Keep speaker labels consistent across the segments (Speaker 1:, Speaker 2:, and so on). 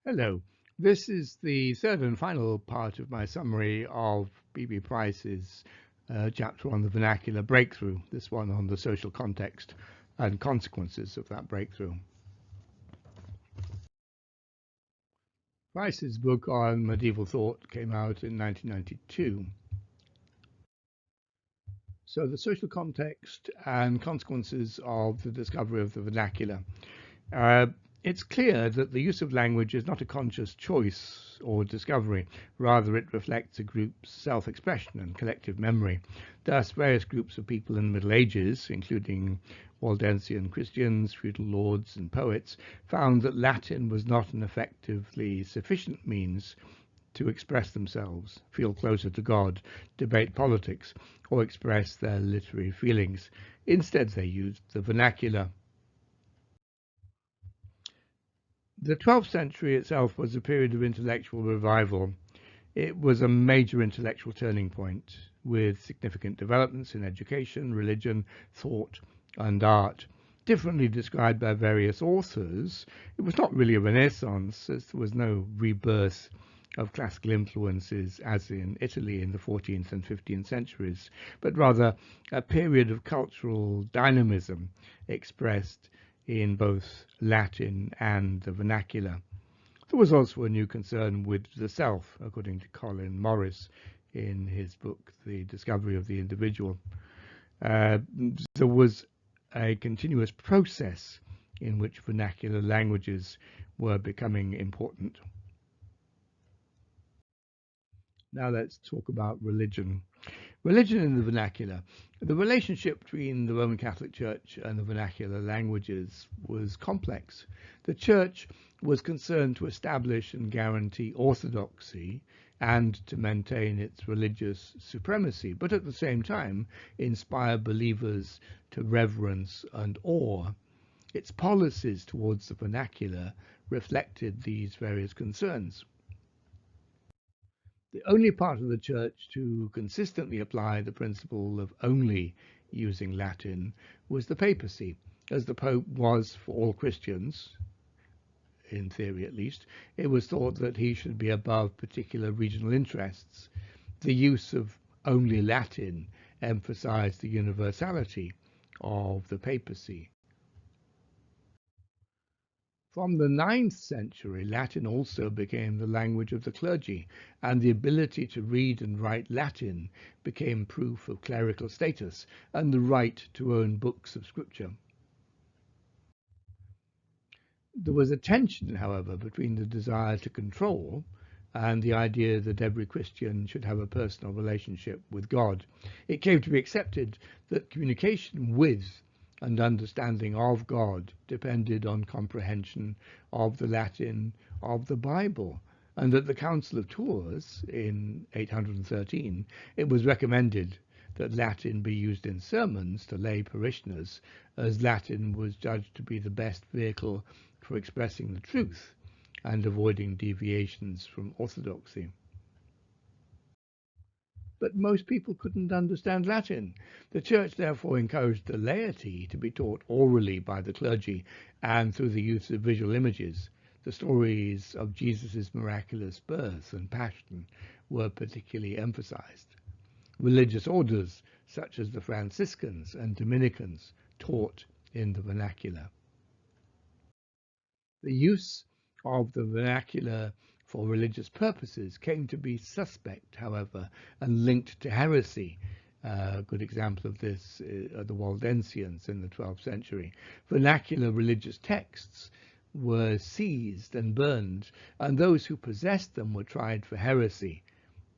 Speaker 1: Hello. This is the third and final part of my summary of B.B. Price's chapter on the vernacular breakthrough, this one on the social context and consequences of that breakthrough. Price's book on medieval thought came out in 1992. So the social context and consequences of the discovery of the vernacular. It's clear that the use of language is not a conscious choice or discovery. Rather, it reflects a group's self-expression and collective memory. Thus, various groups of people in the Middle Ages, including Waldensian Christians, feudal lords, and poets, found that Latin was not an effectively sufficient means to express themselves, feel closer to God, debate politics, or express their literary feelings. Instead, they used the vernacular. The 12th century itself was a period of intellectual revival. It was a major intellectual turning point, with significant developments in education, religion, thought, and art. Differently described by various authors, it was not really a renaissance, as there was no rebirth of classical influences as in Italy in the 14th and 15th centuries, but rather a period of cultural dynamism expressed in both Latin and the vernacular. There was also a new concern with the self, according to Colin Morris in his book, The Discovery of the Individual. There was a continuous process in which vernacular languages were becoming important. Now let's talk about religion. Religion in the vernacular. The relationship between the Roman Catholic Church and the vernacular languages was complex. The Church was concerned to establish and guarantee orthodoxy and to maintain its religious supremacy, but at the same time inspire believers to reverence and awe. Its policies towards the vernacular reflected these various concerns. The only part of the Church to consistently apply the principle of only using Latin was the papacy, as the Pope was for all Christians, in theory at least. It was thought that he should be above particular regional interests. The use of only Latin emphasized the universality of the papacy. From the 9th century, Latin also became the language of the clergy, and the ability to read and write Latin became proof of clerical status and the right to own books of scripture. There was a tension, however, between the desire to control and the idea that every Christian should have a personal relationship with God. It came to be accepted that communication with and understanding of God depended on comprehension of the Latin of the Bible, and at the Council of Tours in 813 it was recommended that Latin be used in sermons to lay parishioners, as Latin was judged to be the best vehicle for expressing the truth and avoiding deviations from orthodoxy. But most people couldn't understand Latin. The Church therefore encouraged the laity to be taught orally by the clergy and through the use of visual images. The stories of Jesus' miraculous birth and passion were particularly emphasized. Religious orders, such as the Franciscans and Dominicans, taught in the vernacular. The use of the vernacular for religious purposes came to be suspect, however, and linked to heresy. A good example of this are the Waldensians in the 12th century. Vernacular religious texts were seized and burned, and those who possessed them were tried for heresy.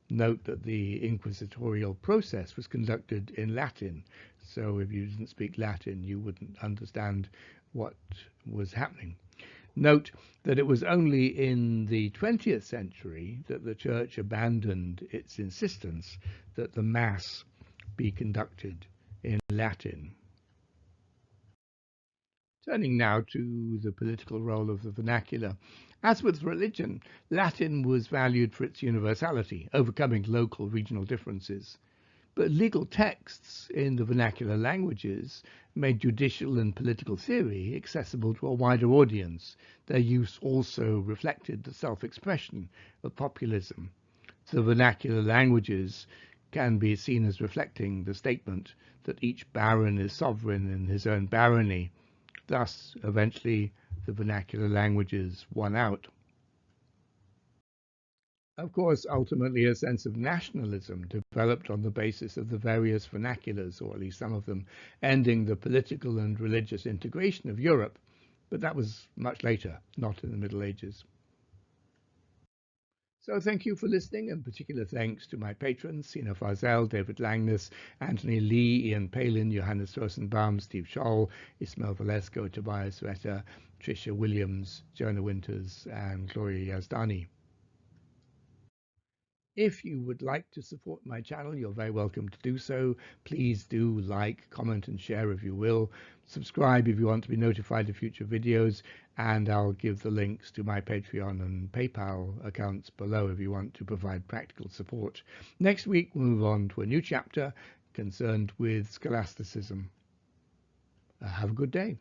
Speaker 1: Note that the inquisitorial process was conducted in Latin, so if you didn't speak Latin, you wouldn't understand what was happening. Note that it was only in the 20th century that the Church abandoned its insistence that the Mass be conducted in Latin. Turning now to the political role of the vernacular. As with religion, Latin was valued for its universality, overcoming local regional differences. But legal texts in the vernacular languages made judicial and political theory accessible to a wider audience. Their use also reflected the self-expression of populism. The vernacular languages can be seen as reflecting the statement that each baron is sovereign in his own barony. Thus, eventually, the vernacular languages won out. Of course, ultimately, a sense of nationalism developed on the basis of the various vernaculars, or at least some of them, ending the political and religious integration of Europe. But that was much later, not in the Middle Ages. So thank you for listening, and particular thanks to my patrons, Sina Farzel, David Langness, Anthony Lee, Ian Palin, Johannes Rosenbaum, Steve Scholl, Ismail Valesco, Tobias Vetter, Tricia Williams, Jonah Winters, and Gloria Yazdani. If you would like to support my channel, you're very welcome to do so. Please do like, comment, and share if you will. Subscribe if you want to be notified of future videos, and I'll give the links to my Patreon and PayPal accounts below if you want to provide practical support. Next week, we'll move on to a new chapter concerned with scholasticism. Have a good day.